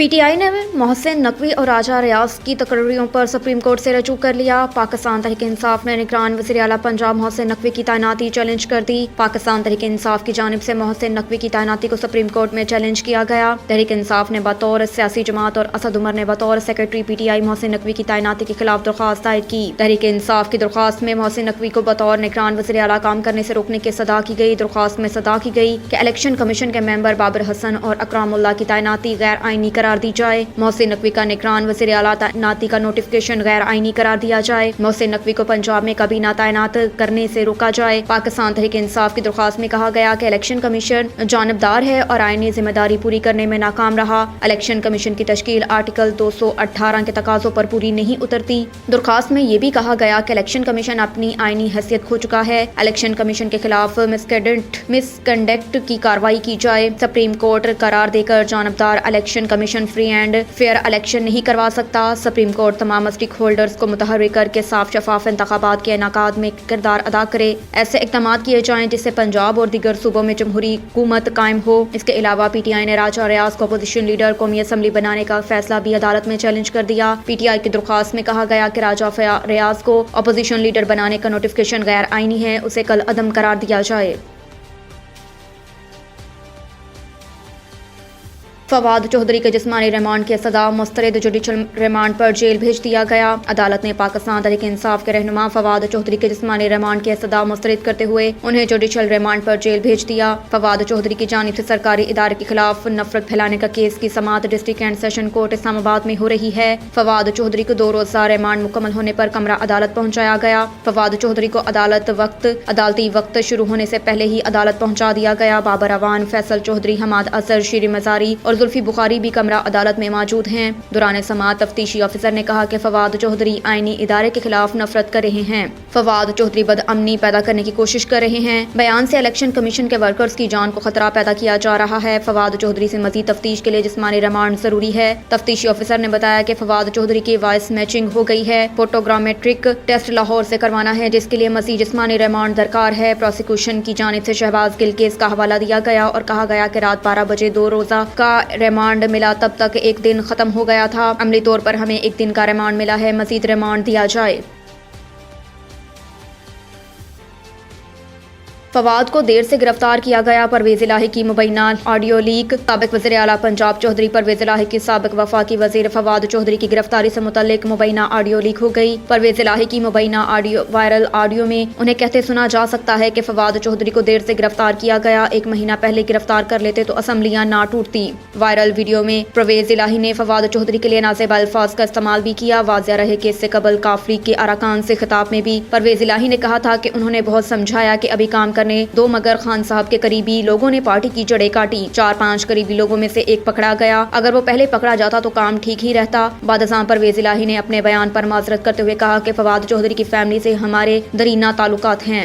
P T I ने मोहसिन नकवी और राजा रियाज की तकरीरों पर सुप्रीम कोर्ट से रजू कर लिया। पाकिस्तान तहरीक इंसाफ ने निगरान वज़ीर आला पंजाब मोहसिन नकवी की तैनाती चैलेंज कर दी। पाकिस्तान तहरीक इंसाफ की जानिब से मोहसिन नकवी की तैनाती को सुप्रीम कोर्ट में चैलेंज किया गया। तहरीक इंसाफ ने बतौर सियासी जमात और असद उमर ने बतौर secretary P T I Mohsin Naqvi की तैनाती के खिलाफ दरख्वास्त दायर की। तहरीक इंसाफ की दरख्वास्त में मोहसिन नकवी को बतौर निगरान वज़ीर आला काम करने से रोकने की सदा की गई। दरख्वास्त में सदा की गई कि इलेक्शन कमीशन के मेंबर बाबर हसन और अकरामुल्लाह की तैनाती गैर आईनी करार दी जाए। मोहसिन नकवी का निगरान वज़ीर आला तैनाती का नोटिफिकेशन गैर आईनी करार दिया जाए। मोहसिन नकवी को पंजाब में काबीना तैनात करने से रोका जाए। पाकिस्तान तहरीक इंसाफ की दरख्वास्त में कहा गया कि इलेक्शन कमीशन जानबदार है और आईनी जिम्मेदारी पूरी करने में नाकाम रहा। इलेक्शन कमीशन की तश्कील आर्टिकल 218 के तकाज़ों पर पूरी नहीं उतरती। दरख्वास्त में ये भी कहा गया कि इलेक्शन कमीशन अपनी आईनी हैसियत खो चुका है। इलेक्शन कमीशन के खिलाफ मिसकंडक्ट की कार्रवाई की जाए। सुप्रीम कोर्ट करार देकर जानबदार election commission free and fair election नहीं करवा सकता। सुप्रीम कोर्ट तमाम स्टेक होल्डर्स को मुतहर्रिक करके साफ शफाफ इंतखाबात के इनेकाद में किरदार अदा करे। ऐसे इक़दाम किए जाएं जिससे पंजाब और दीगर सूबों में जमहूरी हुकूमत कायम हो। इसके अलावा पी टी आई ने राजा रियाज को अपोजिशन लीडर कौमी असम्बली बनाने का फैसला भी अदालत में चैलेंज कर दिया। पी टी आई की दरख्वास्त में कहा गया कि राजा रियाज को अपोजिशन लीडर बनाने का नोटिफिकेशन गैर आईनी है, उसे कल अदम करार दिया जाए। फवाद चौधरी के जिस्मानी रिमांड की सजा मुस्तरद जुडिशल रिमांड पर जेल भेज दिया गया। अदालत ने पाकिस्तान तहरीक इंसाफ के रहनुमा फवाद चौधरी के जिस्मानी रिमांड की सजा मुस्तरद करते हुए उन्हें जुडिशल रिमांड पर जेल भेज दिया। फवाद चौधरी की जानिब से सरकारी इदारे के खिलाफ नफरत फैलाने का केस की समाअत district and session court Islamabad में हो रही है। फवाद चौधरी को 2 रोज़ा रिमांड मुकम्मल होने पर कमरा अदालत पहुँचाया गया। फवाद चौधरी को अदालती वक्त शुरू होने से पहले ही अदालत पहुँचा दिया गया। बाबर अवान, फैसल चौधरी, हमाद असर, शीरी मजारी और जुल्फी बुखारी भी कमरा अदालत में मौजूद हैं। दौरान समाअत तफ्तीशी ऑफिसर ने कहा कि फवाद चौधरी आईनी इदारे के खिलाफ नफरत कर रहे हैं। फवाद चौधरी बदअमनी पैदा करने की कोशिश कर रहे हैं। बयान से इलेक्शन कमीशन के वर्कर्स की जान को खतरा पैदा किया जा रहा है। फवाद चौधरी से मजीद तफ्तीश के लिए जिस्मानी रिमांड जरूरी है। तफ्तीशी ऑफिसर ने बताया कि फवाद चौधरी की वॉइस मैचिंग हो गई है। फोटोग्रामेट्रिक टेस्ट लाहौर से करवाना है, जिसके लिए मजीद जिस्मानी रिमांड दरकार है। प्रोसिक्यूशन की जानिब से शहबाज गिल केस का हवाला दिया गया और कहा गया कि रात 12 बजे 2 रोज़ा का रिमांड मिला, तब तक एक दिन खत्म हो गया था। अमली तौर पर हमें एक दिन का रिमांड मिला है, मजीद रिमांड दिया जाए। फवाद को देर से गिरफ्तार किया गया। परवेज इलाही की मुबैना ऑडियो लीक। साबिक वज़ीर आला पंजाब चौधरी परवेज इलाही की साबिक वफाकी वज़ीर फवाद चौधरी की गिरफ्तारी से मुतल्लिक मुबैना ऑडियो लीक हो गई। परवेज इलाही की मुबैना वायरल ऑडियो में उन्हें कहते सुना जा सकता है कि फवाद चौधरी को देर से गिरफ्तार किया गया, 1 महीना पहले गिरफ्तार कर लेते तो असम्बलियां ना टूटती। वायरल वीडियो में परवेज इलाही ने फवाद चौधरी के लिए नाज़ेब अल्फाज का इस्तेमाल भी किया। वाज़िया रहे कि इससे कबल काफरी के अरकान से खिताब में भी परवेज इलाही ने कहा था कि उन्होंने बहुत समझाया कि अभी काम दो, मगर खान साहब के करीबी लोगों ने पार्टी की जड़ें काटी। 4-5 करीबी लोगों में से एक पकड़ा गया। अगर वो पहले पकड़ा जाता तो काम ठीक ही रहता। बादशाह परवेज इलाही ने अपने बयान पर माजरत करते हुए कहा कि फवाद चौधरी की फैमिली से हमारे दरीना ताल्लुकात हैं।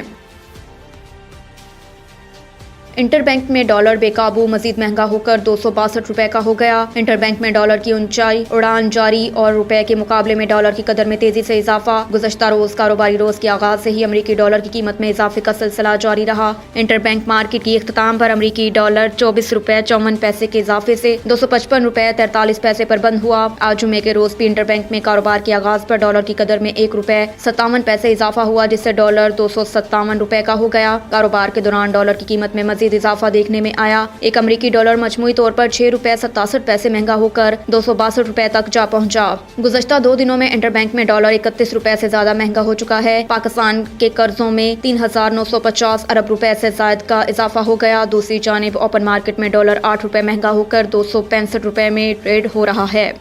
इंटरबैंक में डॉलर बेकाबू मजीद महंगा होकर 262 रुपए का हो गया। इंटरबैंक में डॉलर की ऊंचाई उड़ान जारी और रुपए के मुकाबले में डॉलर की कदर में तेजी से इजाफा। गुज़श्ता रोज कारोबारी रोज के आगाज से ही अमरीकी डॉलर की कीमत में इजाफे का सिलसिला जारी रहा। इंटरबैंक मार्केट की इख्तिताम पर अमरीकी डॉलर 24 रुपए 54 पैसे के इजाफे से 255 रुपए 43 पैसे पर बंद हुआ। आज जुमे के रोज भी इंटरबैंक में कारोबार के आगाज पर डॉलर की कदर में 1 रुपए 57 पैसे इजाफा हुआ, जिससे डॉलर 257 रुपए का हो गया। कारोबार के दौरान डॉलर की कीमत में मजीद इजाफा देखने में आया। एक अमरीकी डॉलर मजमूई तौर पर 6 रुपए 67 पैसे महंगा होकर 262 रुपए तक जा पहुंचा। गुज़श्ता 2 दिनों में इंटरबैंक में डॉलर 31 रुपए से ज्यादा महंगा हो चुका है। पाकिस्तान के कर्जों में 3,950 अरब रुपए से ज्यादा का इजाफा हो गया। दूसरी जानिब ओपन मार्केट में डॉलर 8 रुपए महंगा होकर 265 रुपए में ट्रेड हो रहा है।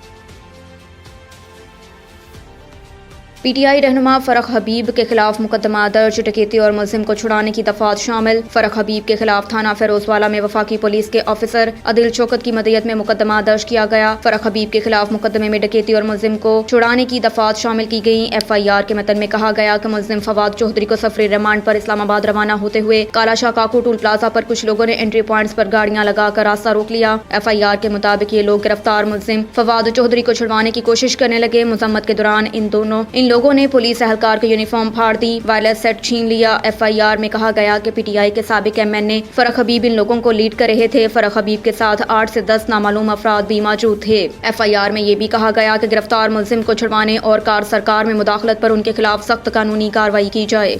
पीटीआई रहनुमा फरख हबीब के खिलाफ मुकदमा दर्ज। डकैती और मुलजिम को छुड़ाने की दफात शामिल। फरख हबीब के खिलाफ थाना फिरोजवाला में वफाकी पुलिस के ऑफिसर अदिल शौकत की मदयत में मुकदमा दर्ज किया गया। फरख हबीब के खिलाफ मुकदमे में डकैती और मुलजिम को छुड़ाने की दफात शामिल की गई। FIR के मतन में कहा गया कि मुलजिम फवाद चौधरी को सफरी रिमांड पर इस्लामाबाद रवाना होते हुए कालाशाह काकू टूल प्लाजा पर कुछ लोगों ने एंट्री पॉइंट्स पर गाड़ियां लगाकर रास्ता रोक लिया। FIR के मुताबिक ये लोग गिरफ्तार मुलजिम फवाद चौधरी को छुड़वाने की कोशिश करने लगे। मजम्मत के दौरान इन لوگوں نے پولیس اہلکار کی یونیفارم پھاڑ دی، وائرلیس سیٹ چھین لیا۔ FIR میں کہا گیا کہ PTI کے سابق MN فرح حبیب ان لوگوں کو لیڈ کر رہے تھے۔ فرح حبیب کے ساتھ 8 سے 10 نامعلوم افراد بھی موجود تھے۔ FIR میں یہ بھی کہا گیا کہ گرفتار ملزم کو چھڑوانے اور کار سرکار میں مداخلت پر ان کے خلاف سخت قانونی کارروائی کی جائے۔